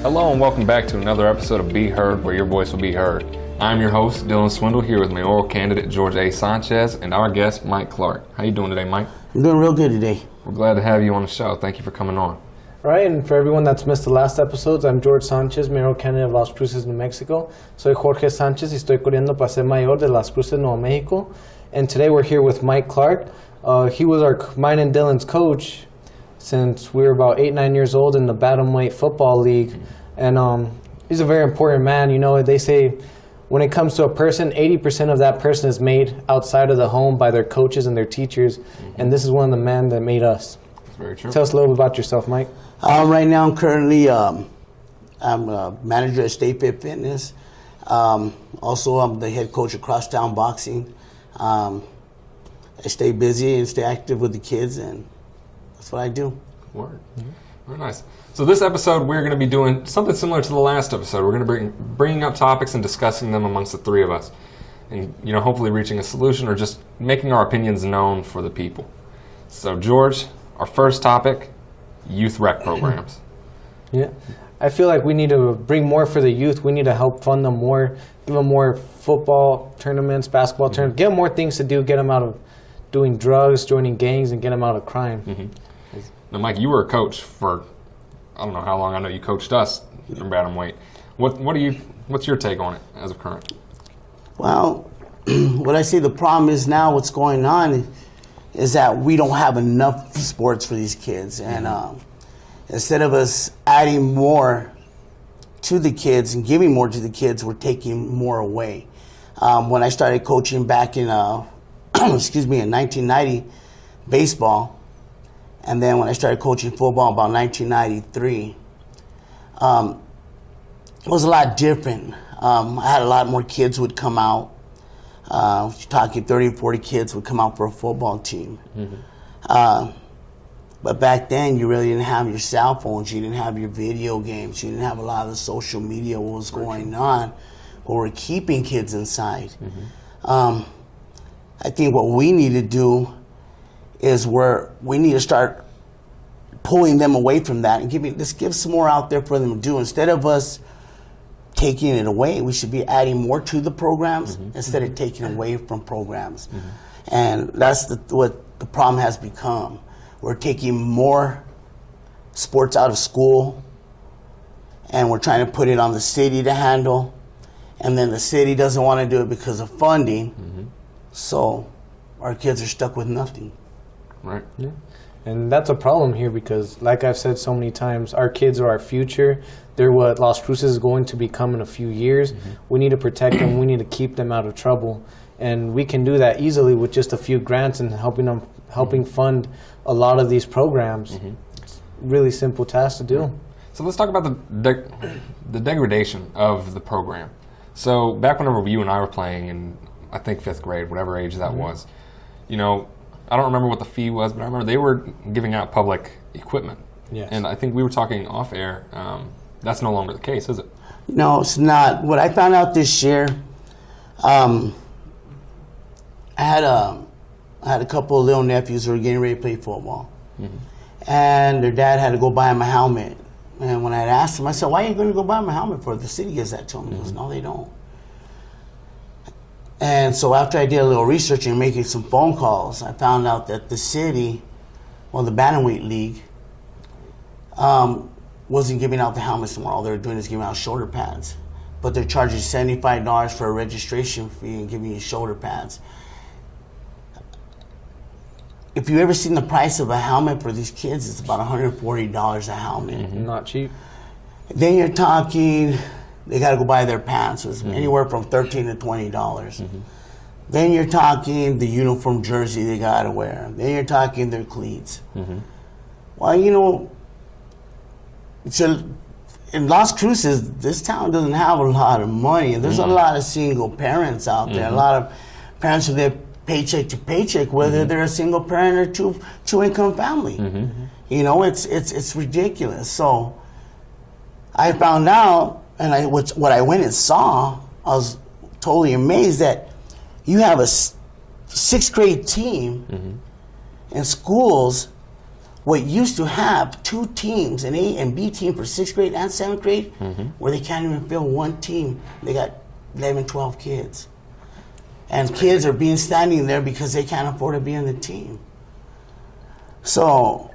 Hello and welcome back to another episode of Be Heard, where your voice will be heard. I'm your host, Dylan Swindle, here with Mayoral candidate Jorge A. Sanchez and our guest, Mike Clark. How you doing today, Mike? I'm doing real good today. We're glad to have you on the show. Thank you for coming on. Right, and for everyone that's missed the last episodes, I'm Jorge Sanchez, Mayoral candidate of Las Cruces, New Mexico. Soy Jorge Sanchez y estoy corriendo para ser mayor de Las Cruces, Nuevo Mexico. And today we're here with Mike Clark. He was mine and Dylan's coach since we were about 8-9 years old in the Bantamweight Football League. And he's a very important man. You know, they say when it comes to a person, 80% of that person is made outside of the home by their coaches and their teachers. And this is one of the men that made us. That's very true. Tell us a little bit about yourself, Mike. Right now, I'm currently I'm a manager at Stay Fit Fitness. Also, I'm the head coach of Crosstown Boxing. I stay busy and stay active with the kids, and that's what I do. Word. Mm-hmm. Very nice. So this episode, we're going to be doing something similar to the last episode. We're going to be bringing up topics and discussing them amongst the three of us, and hopefully reaching a solution or just making our opinions known for the people. So, George, our first topic: youth rec programs. Yeah, I feel like we need to bring more for the youth. We need to help fund them more, give them more football tournaments, basketball tournaments, get them more things to do, get them out of doing drugs, joining gangs, and get them out of crime. Mm-hmm. Now, Mike, you were a coach for, I don't know how long. I know you coached us in Bantamweight. What's your take on it as of current? Well, what I see the problem is now what's going on is that we don't have enough sports for these kids. And instead of us adding more to the kids and giving more to the kids, we're taking more away. When I started coaching back in, in 1990, baseball, and then when I started coaching football about 1993, it was a lot different. I had a lot more kids would come out. You're talking 30 or 40 kids would come out for a football team. Mm-hmm. But back then, you really didn't have your cell phones. You didn't have your video games. You didn't have a lot of the social media, what was going on, what were keeping kids inside. Mm-hmm. I think what we need to do is we need to start pulling them away from that and give some more out there for them to do. Instead of us taking it away, we should be adding more to the programs instead of taking away from programs. Mm-hmm. And that's what the problem has become. We're taking more sports out of school, and we're trying to put it on the city to handle, and then the city doesn't want to do it because of funding. Mm-hmm. So our kids are stuck with nothing. Right. Yeah. And that's a problem here because, like I've said so many times, our kids are our future. They're what Las Cruces is going to become in a few years. Mm-hmm. We need to protect them. We need to keep them out of trouble. And we can do that easily with just a few grants and helping fund a lot of these programs. Mm-hmm. It's a really simple task to do. So let's talk about the degradation of the program. So back whenever you and I were playing in, I think, 5th grade, whatever age that was, I don't remember what the fee was, but I remember they were giving out public equipment. Yes. And I think we were talking off air. That's no longer the case, is it? No, it's not. What I found out this year, I had a couple of little nephews who were getting ready to play football. Mm-hmm. And their dad had to go buy them a helmet. And when I asked him, I said, "Why are you going to go buy them a helmet for? The city gives that to them." He goes, "No, they don't." And so after I did a little research and making some phone calls, I found out that the city, the Bantamweight League, wasn't giving out the helmets anymore. All they were doing is giving out shoulder pads. But they're charging $75 for a registration fee and giving you shoulder pads. If you've ever seen the price of a helmet for these kids, it's about $140 a helmet. Mm-hmm. Not cheap. Then you're talking, they got to go buy their pants. So it's anywhere from $13 to $20. Mm-hmm. Then you're talking the uniform jersey they got to wear. Then you're talking their cleats. Mm-hmm. Well, in Las Cruces, this town doesn't have a lot of money. And there's a lot of single parents out there. A lot of parents who live paycheck to paycheck, whether they're a single parent or two income family. Mm-hmm. It's ridiculous. So I found out, and what I went and saw, I was totally amazed that you have a 6th grade team in schools what used to have 2 teams, an A and B team for 6th grade and 7th grade, where they can't even fill 1 team. They got 11, 12 kids. And kids are being standing there because they can't afford to be on the team. So,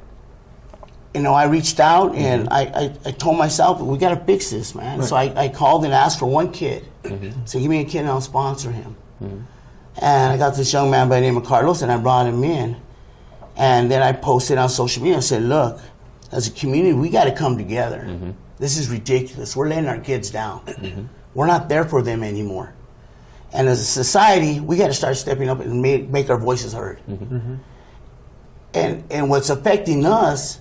I reached out and I told myself, we got to fix this, man. Right. So I called and asked for 1 kid. So give me a kid and I'll sponsor him. And I got this young man by the name of Carlos and I brought him in. And then I posted on social media and said, look, as a community, we got to come together. This is ridiculous. We're letting our kids down. We're not there for them anymore. And as a society, we got to start stepping up and make our voices heard. And what's affecting us,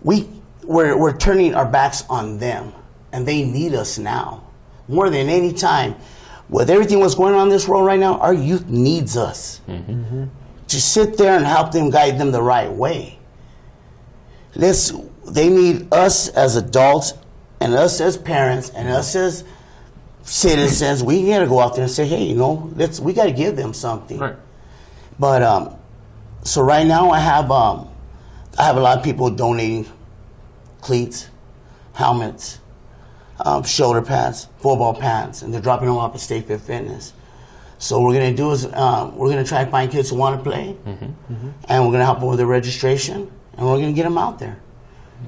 we're turning our backs on them. And they need us now. More than any time. With everything that's going on in this world right now, our youth needs us. To sit there and help them, guide them the right way. They need us as adults and us as parents and us as citizens. We got to go out there and say, hey, we got to give them something. Right. But so right now I have a lot of people donating cleats, helmets, shoulder pads, football pads, and they're dropping them off at State Fit Fitness. So what we're going to do is we're going to try to find kids who want to play, and we're going to help them with their registration, and we're going to get them out there.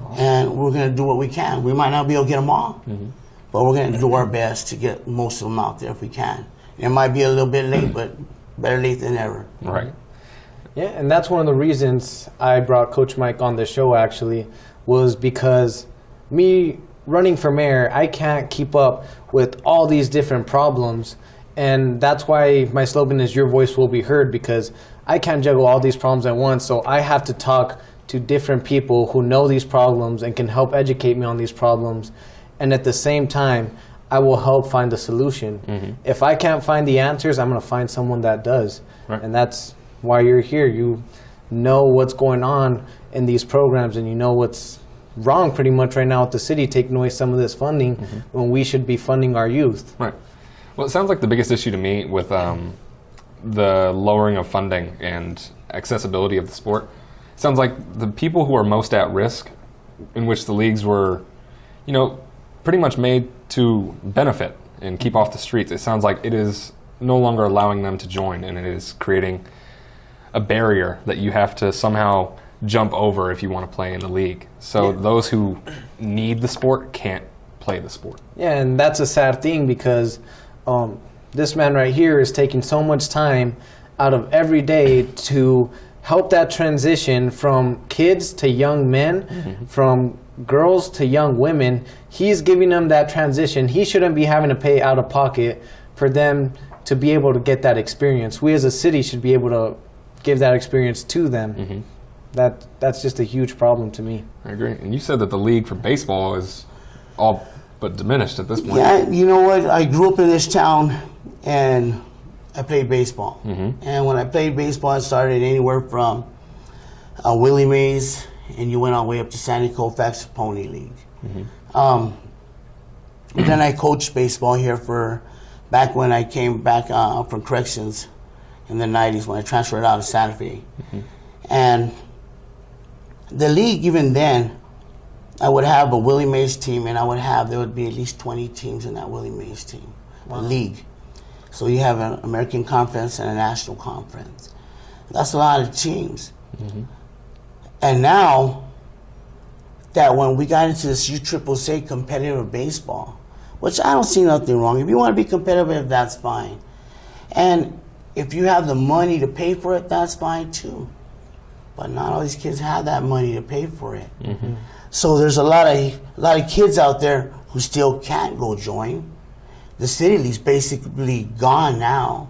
Awesome. And we're going to do what we can. We might not be able to get them all, but we're going to do our best to get most of them out there if we can. It might be a little bit late, but better late than never. Right. Yeah, and that's one of the reasons I brought Coach Mike on the show, actually, was because me running for mayor, I can't keep up with all these different problems. And that's why my slogan is your voice will be heard, because I can't juggle all these problems at once. So I have to talk to different people who know these problems and can help educate me on these problems. And at the same time, I will help find the solution. If I can't find the answers, I'm going to find someone that does. Right. And that's why you're here. You know what's going on in these programs, and you know what's wrong pretty much right now with the city taking away some of this funding when we should be funding our youth. Right. Well, it sounds like the biggest issue to me with the lowering of funding and accessibility of the sport, sounds like the people who are most at risk, in which the leagues were, pretty much made to benefit and keep off the streets. It sounds like it is no longer allowing them to join, and it is creating a barrier that you have to somehow jump over if you want to play in the league. So those who need the sport can't play the sport. Yeah, and that's a sad thing, because this man right here is taking so much time out of every day to help that transition from kids to young men, from girls to young women. He's giving them that transition. He shouldn't be having to pay out of pocket for them to be able to get that experience. We as a city should be able to give that experience to them. That's just a huge problem to me. I agree. And you said that the league for baseball is all but diminished at this point. Yeah, you know what? I grew up in this town, and I played baseball. And when I played baseball, I started anywhere from Willie Mays, and you went all the way up to Sandy Koufax Pony League. Then I coached baseball here back when I came back from corrections in the 90s, when I transferred out of Santa Fe. And the league, even then, I would have a Willie Mays team, and there would be at least 20 teams in that Willie Mays team, a league. So you have an American Conference and a National Conference. That's a lot of teams. And now that when we got into this USSSA competitive baseball, which I don't see nothing wrong. If you want to be competitive, that's fine. And if you have the money to pay for it, that's fine too. But not all these kids have that money to pay for it. So there's a lot of kids out there who still can't go join. The city league's basically gone now.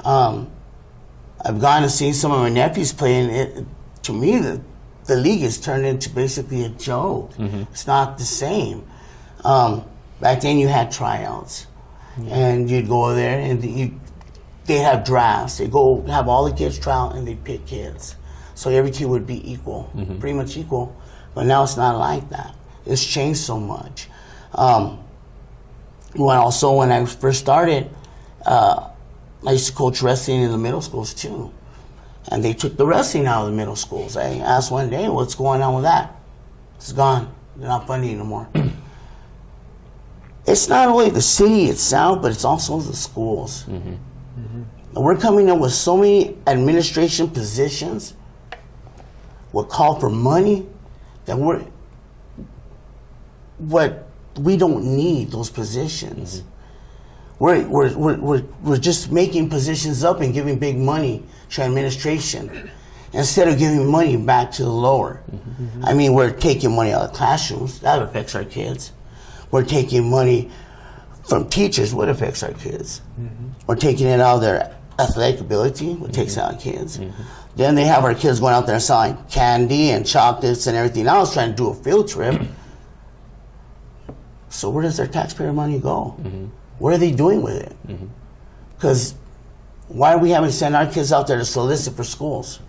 I've gone and seen some of my nephews playing it. To me, the league has turned into basically a joke. It's not the same. Back then you had tryouts, and you'd go there and they'd have drafts. They'd go have all the kids try out, and they'd pick kids. So every kid would be equal, pretty much equal. But now it's not like that. It's changed so much. When I first started, I used to coach wrestling in the middle schools too. And they took the wrestling out of the middle schools. I asked one day, what's going on with that? It's gone. They're not funding anymore. It's not only the city itself, but it's also the schools. Mm-hmm. Mm-hmm. We're coming up with so many administration positions, what call for money, that we don't need those positions. Mm-hmm. We're just making positions up and giving big money to administration instead of giving money back to the lower. Mm-hmm. I mean, we're taking money out of classrooms. That affects our kids. We're taking money from teachers. What affects our kids? Mm-hmm. We're taking it out of their athletic ability. What takes it out of kids? Mm-hmm. Then they have our kids going out there and selling candy and chocolates and everything else, trying to do a field trip. So where does their taxpayer money go? Mm-hmm. What are they doing with it? Because why are we having to send our kids out there to solicit for schools?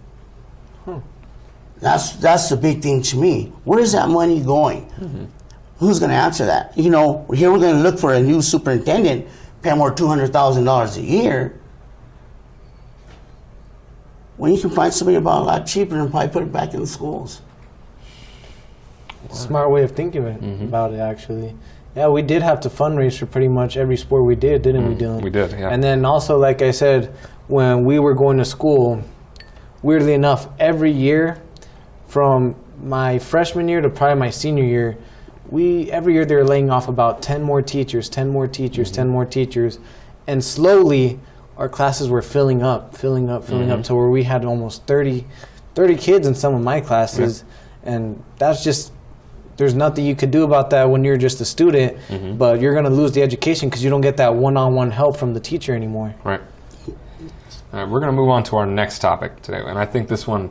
That's the big thing to me. Where is that money going? Mm-hmm. Who's going to answer that? You know, here we're going to look for a new superintendent, pay more $200,000 a year. When you can find somebody about a lot cheaper and probably put it back in the schools. Smart way of thinking about it, actually. Yeah, we did have to fundraise for pretty much every sport we did, didn't we, Dylan? We did, yeah. And then also, like I said, when we were going to school, weirdly enough, every year from my freshman year to probably my senior year, every year they were laying off about 10 more teachers, 10 more teachers, 10 more teachers. And slowly, our classes were filling up to where we had almost 30 kids in some of my classes. Yeah. And that's just... There's nothing you could do about that when you're just a student, but you're going to lose the education because you don't get that one-on-one help from the teacher anymore. Right. All right, we're going to move on to our next topic today, and I think this one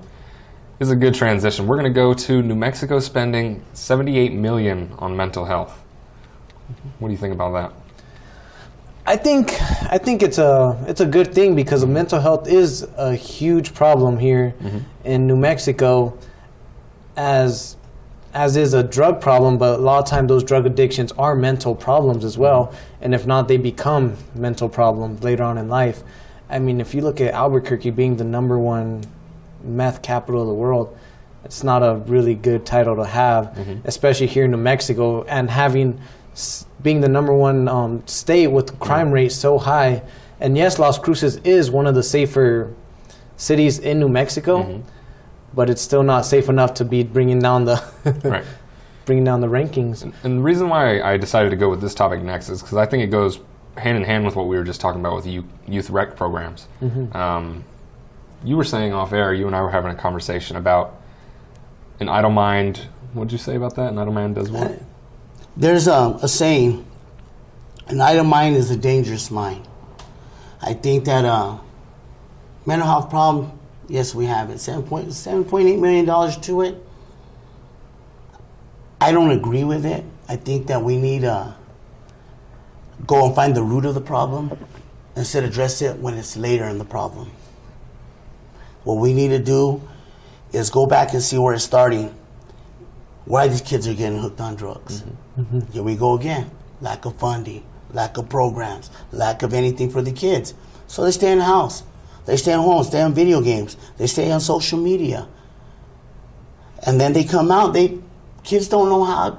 is a good transition. We're going to go to New Mexico spending $78 million on mental health. What do you think about that? I think it's a good thing because mental health is a huge problem here in New Mexico, as is a drug problem, but a lot of times those drug addictions are mental problems as well. And if not, they become mental problems later on in life. I mean, if you look at Albuquerque being the #1 meth capital of the world, it's not a really good title to have, especially here in New Mexico, and being the #1 state with crime rate so high. And yes, Las Cruces is one of the safer cities in New Mexico, but it's still not safe enough to be bringing down the bringing down the rankings. And the reason why I decided to go with this topic next is because I think it goes hand in hand with what we were just talking about with youth rec programs. You were saying off air, you and I were having a conversation about an idle mind. What did you say about that? An idle mind does what? There's a saying, an idle mind is a dangerous mind. I think that mental health problem, yes, we have it. $7.8 million to it. I don't agree with it. I think that we need to go and find the root of the problem instead of address it when it's later in the problem. What we need to do is go back and see where it's starting. Why these kids are getting hooked on drugs. Here we go again. Lack of funding, lack of programs, lack of anything for the kids. So they stay in the house. They stay at home, stay on video games. They stay on social media. And then they come out, kids don't know how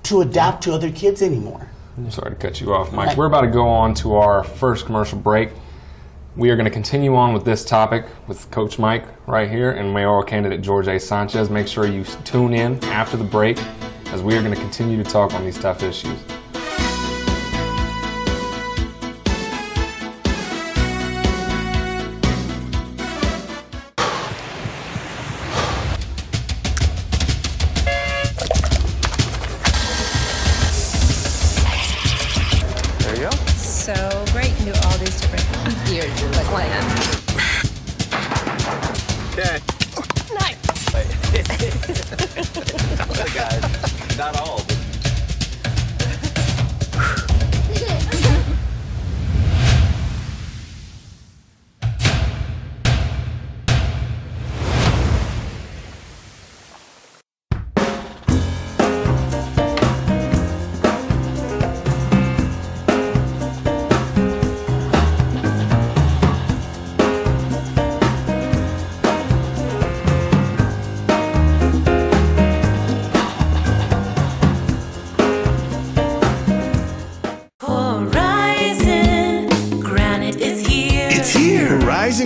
to adapt to other kids anymore. I'm sorry to cut you off, Mike. We're about to go on to our first commercial break. We are going to continue on with this topic with Coach Mike right here and mayoral candidate Jorge A. Sanchez. Make sure you tune in after the break as we are going to continue to talk on these tough issues. So great, you can do all these different gears, like one hand. Okay. Nice. Some of the guys, not all, but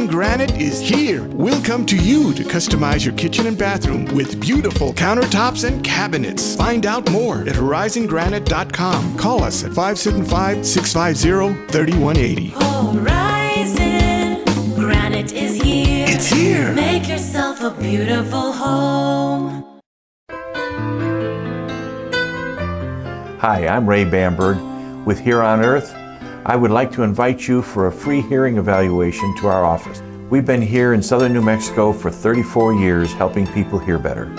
Horizon Granite is here. We'll come to you to customize your kitchen and bathroom with beautiful countertops and cabinets. Find out more at horizongranite.com. Call us at 575-650-3180. Horizon Granite is here. It's here. Make yourself a beautiful home. Hi, I'm Ray Bamberg with Here on Earth. I would like to invite you for a free hearing evaluation to our office. We've been here in southern New Mexico for 34 years helping people hear better.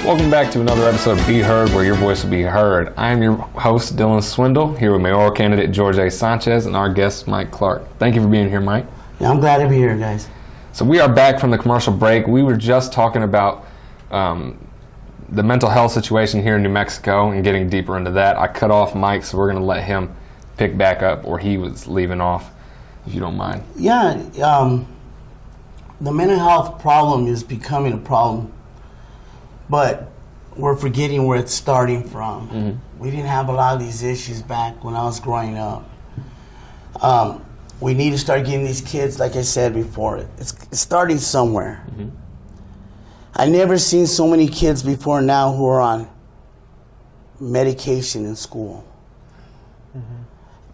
Welcome back to another episode of Be Heard, where your voice will be heard. I'm your host, Dylan Swindle, here with Mayoral candidate Jorge A. Sanchez and our guest, Mike Clark. Thank you for being here, Mike. Yeah, I'm glad to be here, guys. So we are back from the commercial break. We were just talking about the mental health situation here in New Mexico and getting deeper into that. I cut off Mike, so we're going to let him pick back up where he was leaving off, if you don't mind. Yeah, the mental health problem is becoming a problem, but we're forgetting where it's starting from. Mm-hmm. We didn't have a lot of these issues back when I was growing up. We need to start getting these kids, like I said before, it's starting somewhere. Mm-hmm. I never seen so many kids before now who are on medication in school. Mm-hmm.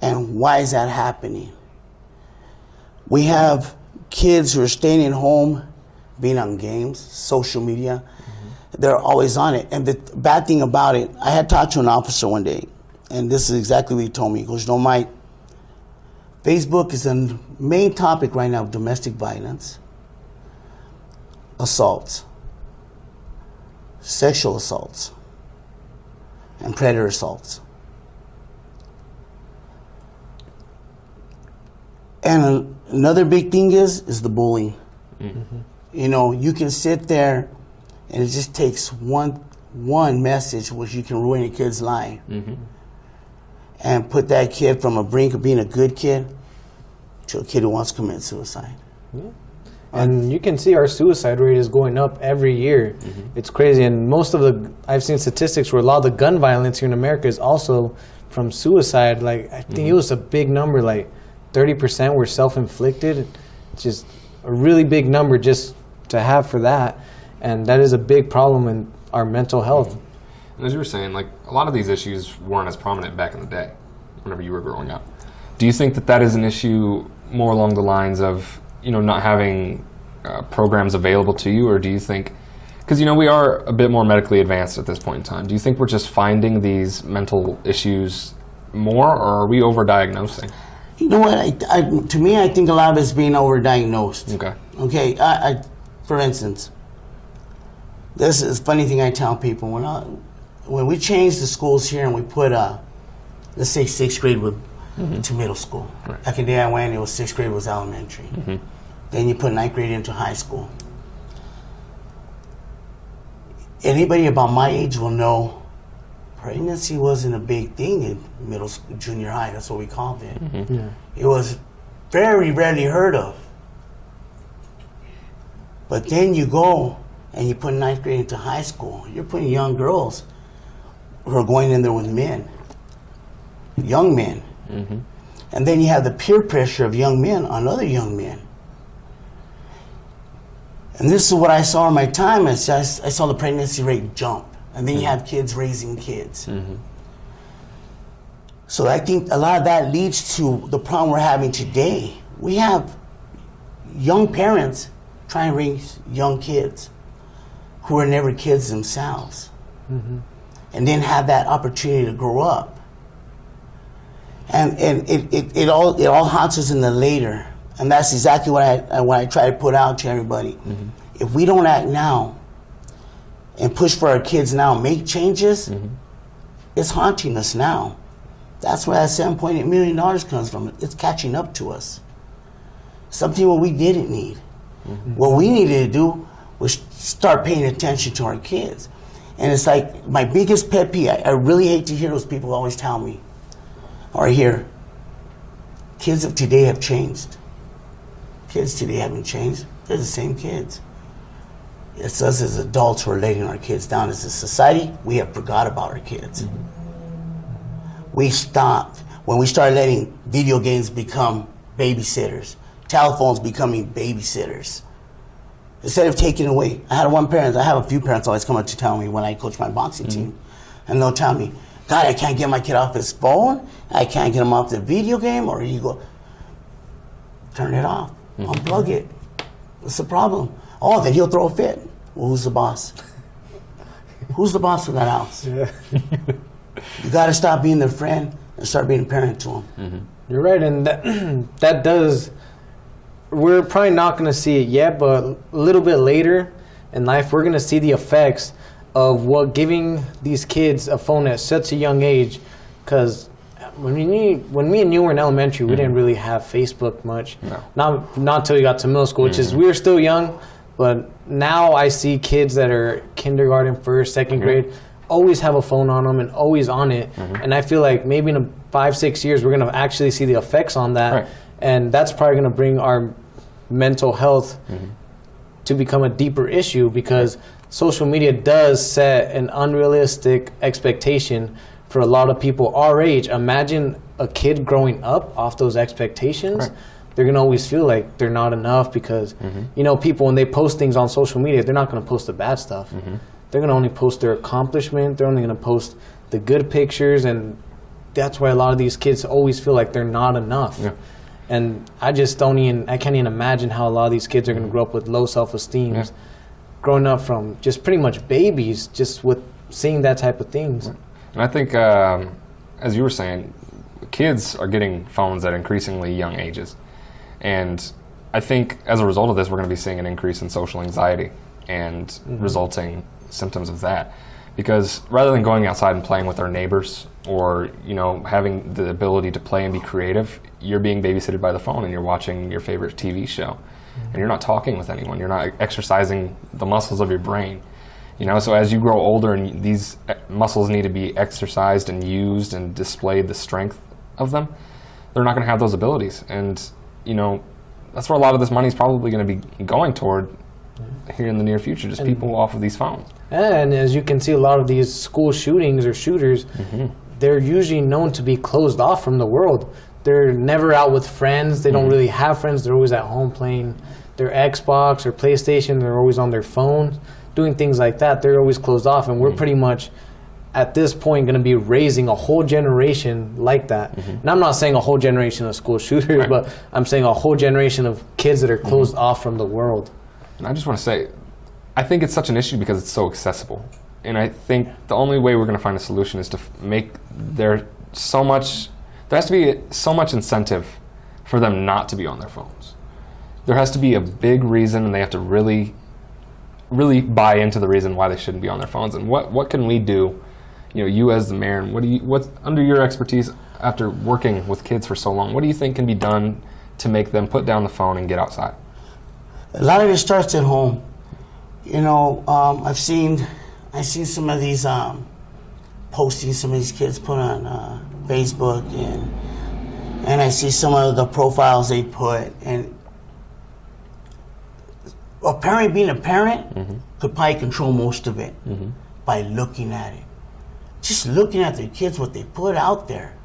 And why is that happening? We have kids who are staying at home, being on games, social media. They're always on it. And the bad thing about it, I had talked to an officer one day, and this is exactly what he told me. He goes, Mike, Facebook is the main topic right now of domestic violence, assaults, sexual assaults, and predator assaults. And another big thing is the bullying. Mm-hmm. You know, you can sit there and it just takes one message which you can ruin a kid's life. Mm-hmm. And put that kid from a brink of being a good kid to a kid who wants to commit suicide. Yeah. And you can see our suicide rate is going up every year. Mm-hmm. It's crazy. And I've seen statistics where a lot of the gun violence here in America is also from suicide. Like, I think it was a big number, like 30% were self-inflicted. It's just a really big number just to have for that. And that is a big problem in our mental health. And as you were saying, like, a lot of these issues weren't as prominent back in the day, whenever you were growing up. Do you think that is an issue more along the lines of, not having programs available to you, or do you think, because, we are a bit more medically advanced at this point in time, do you think we're just finding these mental issues more, or are we overdiagnosing? You know what? To me, I think a lot of it's being overdiagnosed. Okay. Okay. For instance, this is a funny thing I tell people. When we changed the schools here and we put, let's say, 6th grade to middle school. Right. Back in the day I went, it was 6th grade was elementary. Mm-hmm. Then you put 9th grade into high school. Anybody about my age will know pregnancy wasn't a big thing in middle school, junior high. That's what we called it. Mm-hmm. Yeah. It was very rarely heard of. But then you go and you put 9th grade into high school. You're putting young girls who are going in there with men, young men. Mm-hmm. And then you have the peer pressure of young men on other young men. And this is what I saw in my time. I saw the pregnancy rate jump. And then you have kids raising kids. Mm-hmm. So I think a lot of that leads to the problem we're having today. We have young parents trying to raise young kids who are never kids themselves, and then have that opportunity to grow up. And it all haunts us in the later, and that's exactly what I try to put out to everybody. Mm-hmm. If we don't act now and push for our kids now, make changes, it's haunting us now. That's where that $7.8 million comes from. It's catching up to us. Something what we didn't need. What we needed to do was start paying attention to our kids. And it's like my biggest pet peeve, I really hate to hear those people always tell me, or hear, kids of today have changed. Kids today haven't changed. They're the same kids. It's us as adults who are letting our kids down. As a society, we have forgot about our kids. We stopped when we started letting video games become babysitters, telephones becoming babysitters. Instead of taking away, I have a few parents always come up to tell me when I coach my boxing team, and they'll tell me, God, I can't get my kid off his phone, I can't get him off the video game, or you go, turn it off, unplug it. What's the problem? Oh, then he'll throw a fit. Well, who's the boss? Who's the boss of that house? Yeah. You got to stop being their friend and start being a parent to them. You're right, and that does. We're probably not going to see it yet, but a little bit later in life, we're going to see the effects of what giving these kids a phone at such a young age. Because when me and you were in elementary, we didn't really have Facebook much. No. Not until you got to middle school, which is we were still young. But now I see kids that are kindergarten, first, second grade, always have a phone on them and always on it. And I feel like maybe in 5-6 years, we're going to actually see the effects on that. Right. And that's probably going to bring our mental health to become a deeper issue, because social media does set an unrealistic expectation for a lot of people our age. Imagine a kid growing up off those expectations. Right. They're going to always feel like they're not enough because, you know, people, when they post things on social media, they're not going to post the bad stuff. They're going to only post their accomplishment. They're only going to post the good pictures. And that's why a lot of these kids always feel like they're not enough. Yeah. And I can't even imagine how a lot of these kids are going to grow up with low self-esteem, growing up from just pretty much babies, just with seeing that type of things. And I think, as you were saying, kids are getting phones at increasingly young ages. And I think as a result of this, we're going to be seeing an increase in social anxiety and resulting symptoms of that. Because rather than going outside and playing with our neighbors or, you know, having the ability to play and be creative, you're being babysitted by the phone and you're watching your favorite TV show. And you're not talking with anyone. You're not exercising the muscles of your brain. You know, so as you grow older and these muscles need to be exercised and used and displayed the strength of them, they're not going to have those abilities. And, you know, that's where a lot of this money is probably going to be going toward here in the near future, just people off of these phones. And as you can see, a lot of these school shootings or shooters, they're usually known to be closed off from the world. They're never out with friends. They don't really have friends. They're always at home playing their Xbox or PlayStation. They're always on their phone, doing things like that. They're always closed off. And we're pretty much, at this point, going to be raising a whole generation like that. And I'm not saying a whole generation of school shooters, but I'm saying a whole generation of kids that are closed off from the world. And I just want to say, I think it's such an issue because it's so accessible. And I think the only way we're going to find a solution is to make there has to be so much incentive for them not to be on their phones. There has to be a big reason, and they have to really, really buy into the reason why they shouldn't be on their phones. And what can we do? You know, you as the mayor, and what's under your expertise after working with kids for so long, what do you think can be done to make them put down the phone and get outside? A lot of it starts at home. You know, I've seen some of these postings some of these kids put on Facebook, and I see some of the profiles they put, and a parent being a parent could probably control most of it by looking at it. Just looking at their kids, what they put out there.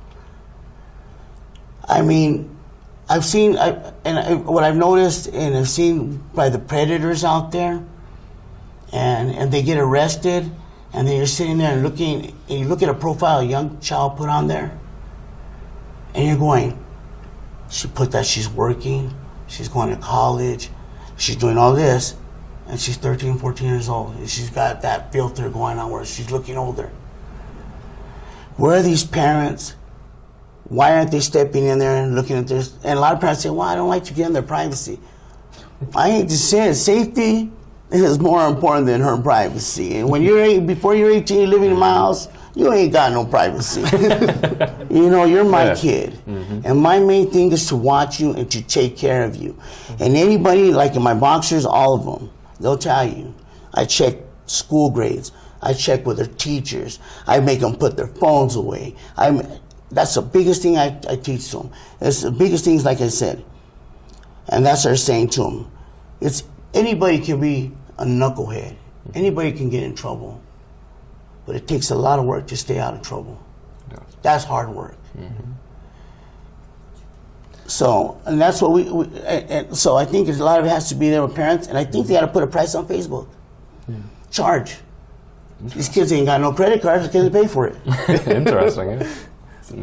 I mean, what I've noticed and I've seen by the predators out there, and they get arrested, and then you're sitting there and you look at a profile a young child put on there, and you're going, she put that she's working, she's going to college, she's doing all this, and she's 13, 14 years old, and she's got that filter going on where she's looking older. Where are these parents? Why aren't they stepping in there and looking at this? And a lot of parents say, well, I don't like to get in their privacy. I hate to say it, safety is more important than her privacy. And when before you're 18, living in my house, you ain't got no privacy. You know, you're my kid. And my main thing is to watch you and to take care of you. And anybody, like in my boxers, all of them, they'll tell you, I check school grades. I check with their teachers. I make them put their phones away. That's the biggest thing I teach them. It's the biggest things, like I said. And that's what they're saying to them. It's anybody can be a knucklehead. Anybody can get in trouble. But it takes a lot of work to stay out of trouble. Yeah. That's hard work. So, and that's what and so I think a lot of it has to be there with parents, and I think they got to put a price on Facebook. Charge. These kids ain't got no credit cards, they can't pay for it. Interesting. Yeah?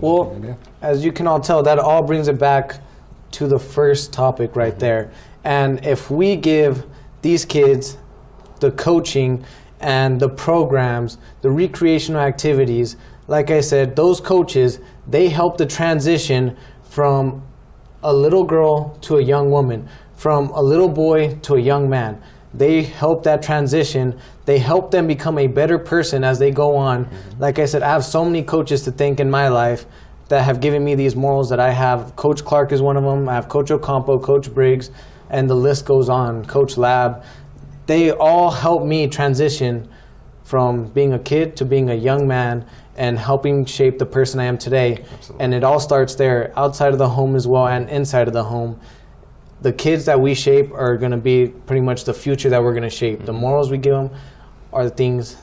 Well, as you can all tell, that all brings it back to the first topic right there. And if we give these kids the coaching and the programs, the recreational activities, like I said, those coaches, they help the transition from a little girl to a young woman, from a little boy to a young man. They help that transition. They help them become a better person as they go on. Like I said, I have so many coaches to thank in my life that have given me these morals that I have. Coach Clark is one of them. I have Coach Ocampo, Coach Briggs, and the list goes on. Coach Lab. They all help me transition from being a kid to being a young man and helping shape the person I am today. Absolutely. And it all starts there, outside of the home as well and inside of the home. The kids that we shape are going to be pretty much the future that we're going to shape. The morals we give them are the things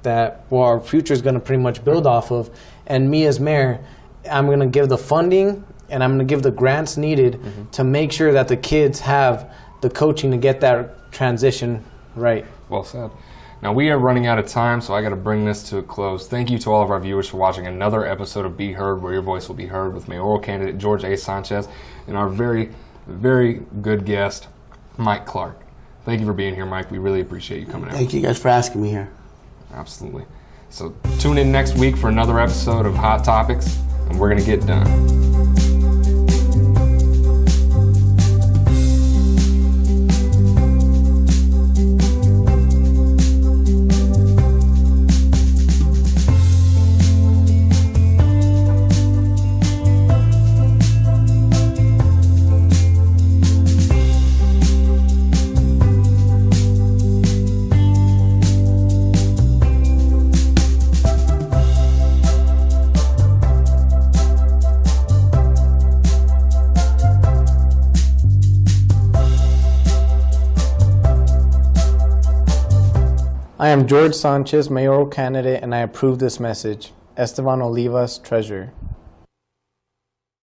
that our future is going to pretty much build off of. And me as mayor, I'm going to give the funding and I'm going to give the grants needed to make sure that the kids have the coaching to get that transition right. Well said. Now, we are running out of time, so I got to bring this to a close. Thank you to all of our viewers for watching another episode of Be Heard, where your voice will be heard, with mayoral candidate Jorge A. Sanchez and our very, very good guest, Mike Clark. Thank you for being here, Mike. We really appreciate you coming out. Thank you guys for asking me here. Absolutely. So tune in next week for another episode of Hot Topics, and we're going to get done. I am Jorge Sanchez, mayoral candidate, and I approve this message. Esteban Olivas, Treasurer.